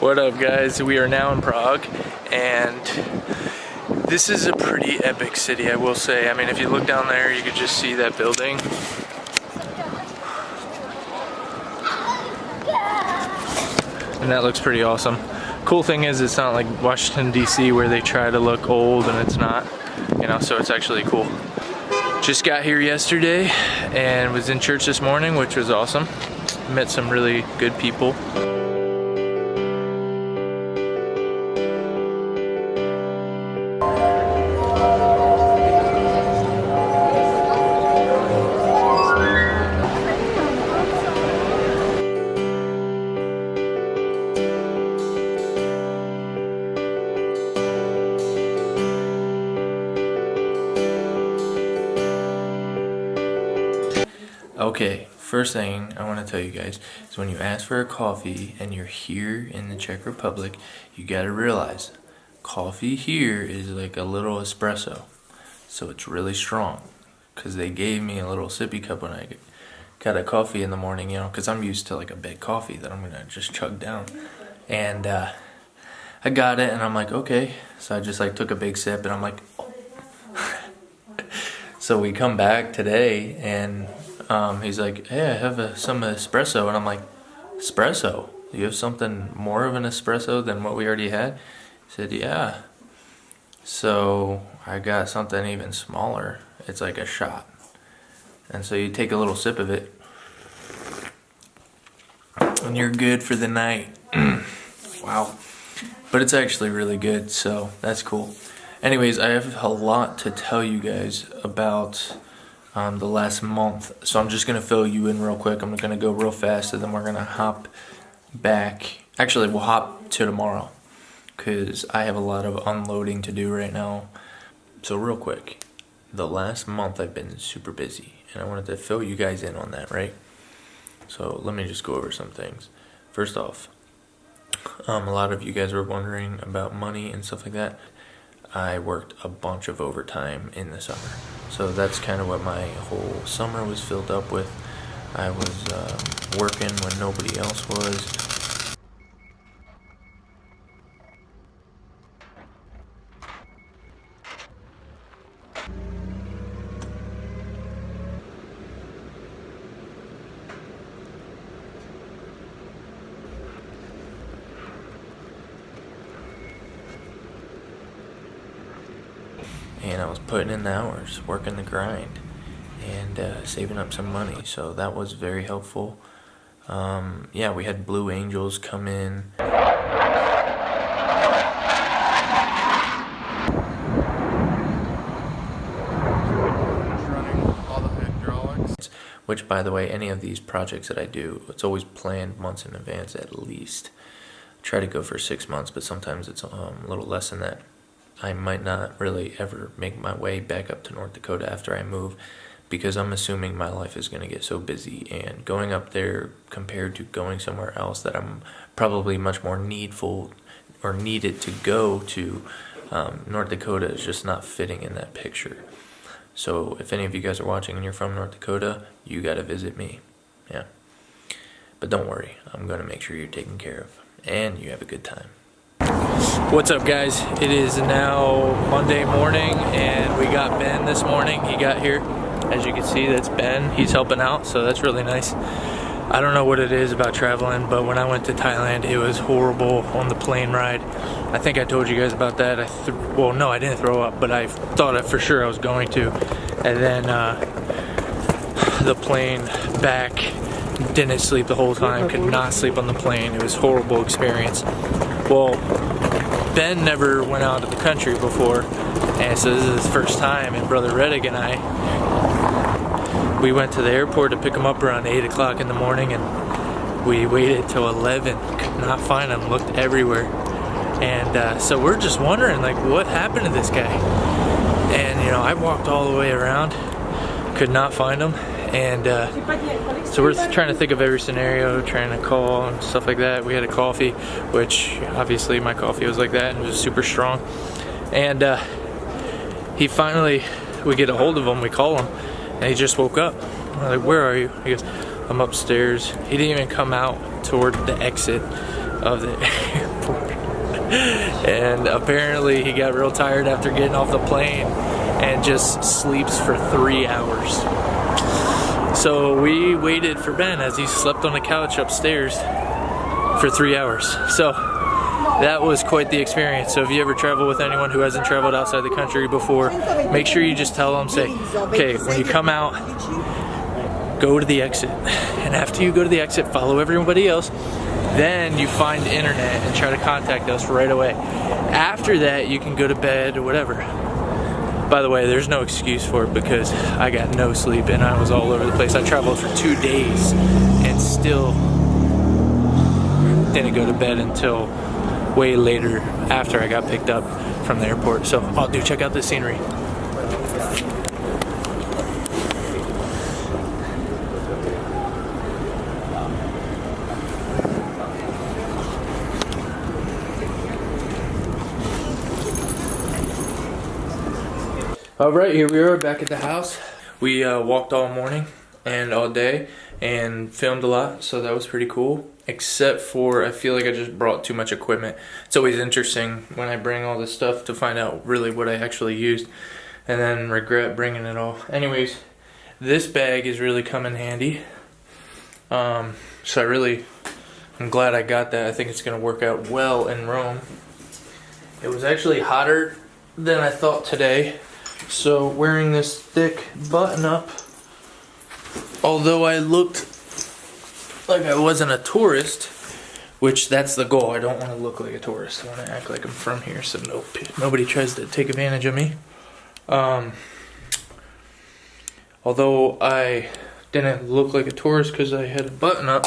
What up, guys? We are now in Prague, and this is a pretty epic city, I will say. I mean, if you look down there, you could just see that building. And that looks pretty awesome. Cool thing is, it's not like Washington, D.C. where they try to look old and it's not, you know, so it's actually cool. Just got here yesterday and was in church this morning, which was awesome. Met some really good people. Okay, first thing I want to tell you guys is when you ask for a coffee and you're here in the Czech Republic, you gotta realize coffee here is like a little espresso, so it's really strong. Because they gave me a little sippy cup when I got a coffee in the morning, you know, because I'm used to like a big coffee that I'm gonna just chug down. And I got it and I'm like, okay, so I just like took a big sip and I'm like, oh. So we come back today and he's like, hey, I have some espresso. And I'm like, espresso? You have something more of an espresso than what we already had? He said, yeah. So I got something even smaller. It's like a shot. And so you take a little sip of it and you're good for the night. Wow. But it's actually really good, so that's cool. Anyways, I have a lot to tell you guys about the last month, so I'm just gonna fill you in real quick. I'm gonna go real fast and then we're gonna hop back. Actually, we'll hop to tomorrow because I have a lot of unloading to do right now. So real quick, the last month I've been super busy and I wanted to fill you guys in on that, right? So let me just go over some things. First off, a lot of you guys were wondering about money and stuff like that. I worked a bunch of overtime in the summer. So that's kind of what my whole summer was filled up with. I was working when nobody else was. And I was putting in the hours, working the grind, and saving up some money. So that was very helpful. Yeah, we had Blue Angels come in. Running all the hydraulics. Which, by the way, any of these projects that I do, it's always planned months in advance at least. I try to go for 6 months, but sometimes it's a little less than that. I might not really ever make my way back up to North Dakota after I move because I'm assuming my life is going to get so busy, and going up there compared to going somewhere else that I'm probably much more needful or needed to go to, North Dakota is just not fitting in that picture. So if any of you guys are watching and you're from North Dakota, you got to visit me. Yeah. But don't worry, I'm going to make sure you're taken care of and you have a good time. What's up, guys? It is now Monday morning and we got Ben this morning. He got here. As you can see, that's Ben. He's helping out, so that's really nice. I don't know what it is about traveling, but when I went to Thailand, it was horrible on the plane ride. I think I told you guys about that. Well, no, I didn't throw up, but I thought for sure I was going to. And then the plane back, didn't sleep the whole time, could not sleep on the plane. It was a horrible experience. Well, Ben never went out of the country before, and so this is his first time, and Brother Reddick and I, we went to the airport to pick him up around 8 o'clock in the morning, and we waited till 11, could not find him, looked everywhere, and so we're just wondering, like, what happened to this guy? And, you know, I walked all the way around, could not find him, and so we're trying to think of every scenario, trying to call and stuff like that. We had a coffee, which obviously my coffee was like that and it was super strong. And he finally, we get a hold of him, we call him, and he just woke up. We're like, where are you? He goes, I'm upstairs. He didn't even come out toward the exit of the airport. And apparently he got real tired after getting off the plane and just sleeps for 3 hours. So we waited for Ben as he slept on the couch upstairs for 3 hours. So that was quite the experience. So if you ever travel with anyone who hasn't traveled outside the country before, make sure you just tell them, say, okay, when you come out, go to the exit. And after you go to the exit, follow everybody else. Then you find the internet and try to contact us right away. After that, you can go to bed or whatever. By the way, there's no excuse for it because I got no sleep and I was all over the place. I traveled for 2 days and still didn't go to bed until way later after I got picked up from the airport. So, oh dude, check out this scenery. Alright, here we are back at the house. We walked all morning and all day and filmed a lot, so that was pretty cool. Except for, I feel like I just brought too much equipment. It's always interesting when I bring all this stuff to find out really what I actually used and then regret bringing it all. Anyways, this bag is really come in handy. So I'm glad I got that. I think it's going to work out well in Rome. It was actually hotter than I thought today. So wearing this thick button up, although I looked like I wasn't a tourist, which that's the goal. I don't want to look like a tourist. I want to act like I'm from here so nobody tries to take advantage of me. Although I didn't look like a tourist because I had a button up,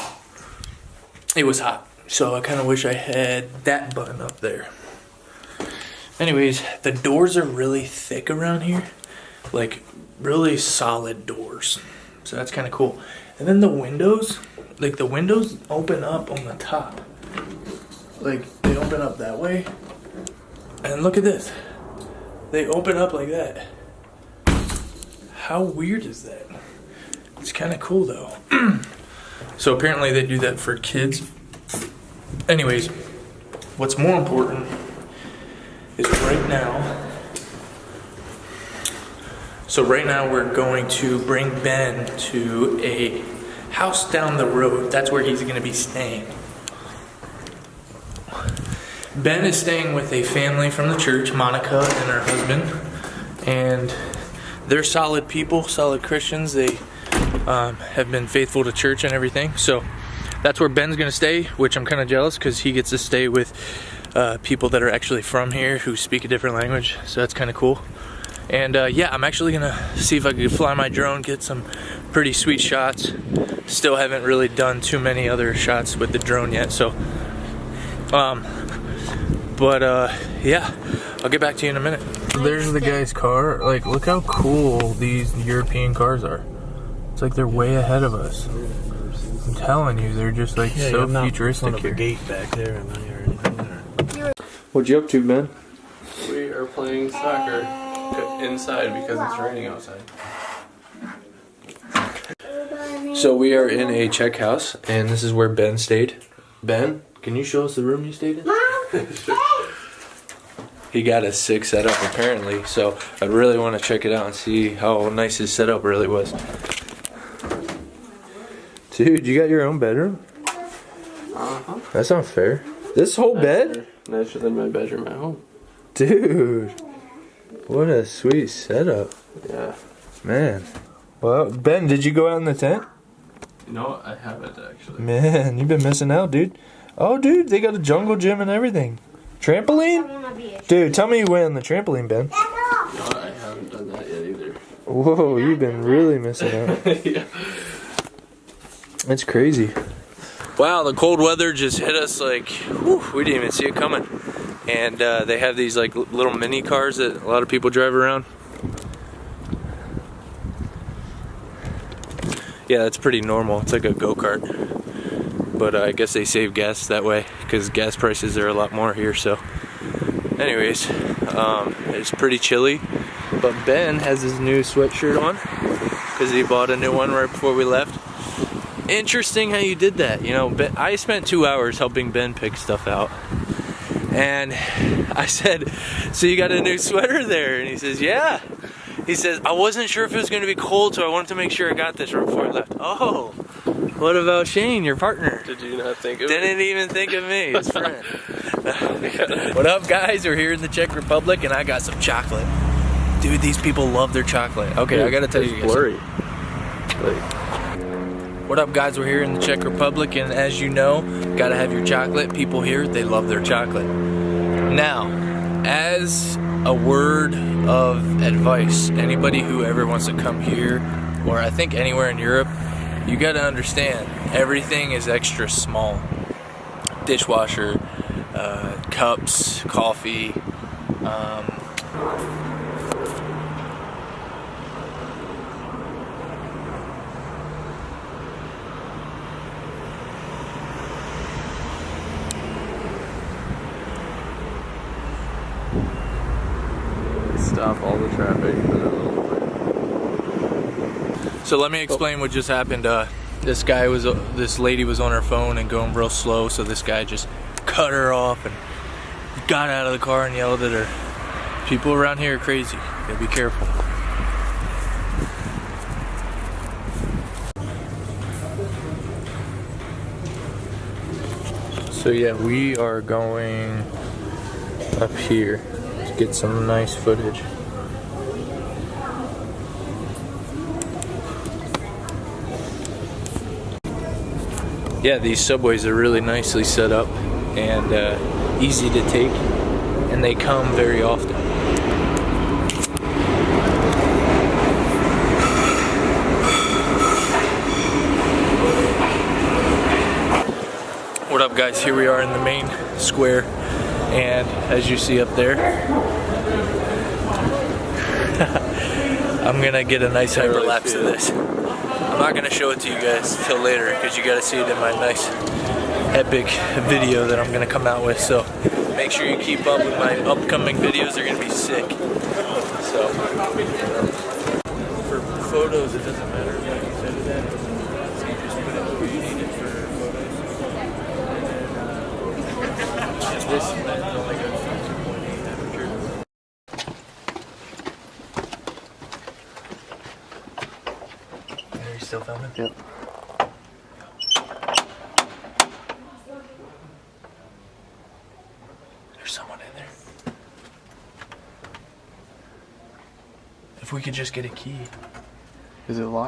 it was hot. So I kind of wish I had that button up there. Anyways, the doors are really thick around here. Like, really solid doors. So that's kind of cool. And then the windows, like the windows open up on the top. Like, they open up that way. And look at this. They open up like that. How weird is that? It's kind of cool though. So apparently they do that for kids. Anyways, what's more important is right now we're going to bring Ben to a house down the road. That's where he's going to be staying. Ben is staying with a family from the church, Monica and her husband, and they're solid people, solid Christians. They have been faithful to church and everything. So that's where Ben's going to stay, which I'm kind of jealous because he gets to stay with people that are actually from here who speak a different language, so that's kind of cool. And yeah, I'm actually gonna see if I could fly my drone, get some pretty sweet shots. Still haven't really done too many other shots with the drone yet, so yeah, I'll get back to you in a minute. There's the guy's car. Like, look how cool these European cars are. It's like they're way ahead of us. I'm telling you, they're just like so futuristic here. Gate back there, am I, or anything there? What you up to, Ben? We are playing soccer inside because it's raining outside. So we are in a Czech house, and this is where Ben stayed. Ben, can you show us the room you stayed in? He got a sick setup apparently, so I really want to check it out and see how nice his setup really was. Dude, you got your own bedroom? Uh-huh. That's not fair. This whole bed? Nicer than my bedroom at home. Dude, what a sweet setup. Yeah. Man. Well, Ben, did you go out in the tent? No, I haven't actually. Man, you've been missing out, dude. Oh, dude, they got a jungle gym and everything. Trampoline? Dude, tell me you went on the trampoline, Ben. No, I haven't done that yet either. Whoa, you've been really missing out. Yeah. That's crazy. Wow, the cold weather just hit us like, whew, we didn't even see it coming. And they have these like little mini cars that a lot of people drive around. Yeah, that's pretty normal. It's like a go-kart. But I guess they save gas that way because gas prices are a lot more here. So anyways, it's pretty chilly. But Ben has his new sweatshirt on because he bought a new one right before we left. interesting how you did that. You know, I spent 2 hours helping Ben pick stuff out. And I said, so you got a new sweater there? And he says, yeah. He says, I wasn't sure if it was going to be cold, so I wanted to make sure I got this right before I left. Oh, what about Shane, your partner? Did you not think of me? Didn't even think of me, his friend. What up, guys? We're here in the Czech Republic, and I got some chocolate. Dude, these people love their chocolate. Okay, dude, I gotta tell you guys. Blurry. What up, guys? We're here in the Czech Republic, and as you know, gotta have your chocolate. People here, they love their chocolate. Now, as a word of advice, anybody who ever wants to come here, or I think anywhere in Europe, you gotta understand, everything is extra small. Dishwasher, cups, coffee, Stop all the traffic for that little bit. So let me explain what just happened. This lady was on her phone and going real slow, so this guy just cut her off and got out of the car and yelled at her. People around here are crazy. You gotta be careful. So yeah, we are going up here to get some nice footage. Yeah, these subways are really nicely set up and easy to take, and they come very often. What up, guys? Here we are in the main square, and as you see up there, I'm gonna get a nice hyperlapse of this. I'm not gonna show it to you guys till later because you gotta see it in my nice epic video that I'm gonna come out with. So make sure you keep up with my upcoming videos. They're gonna be sick. So for photos, it doesn't matter like you said that. So you just put it where you need it for photos. And this lens only goes to 2.8 aperture. Are you still filming? Yep. There's someone in there. If we could just get a key. Is it locked?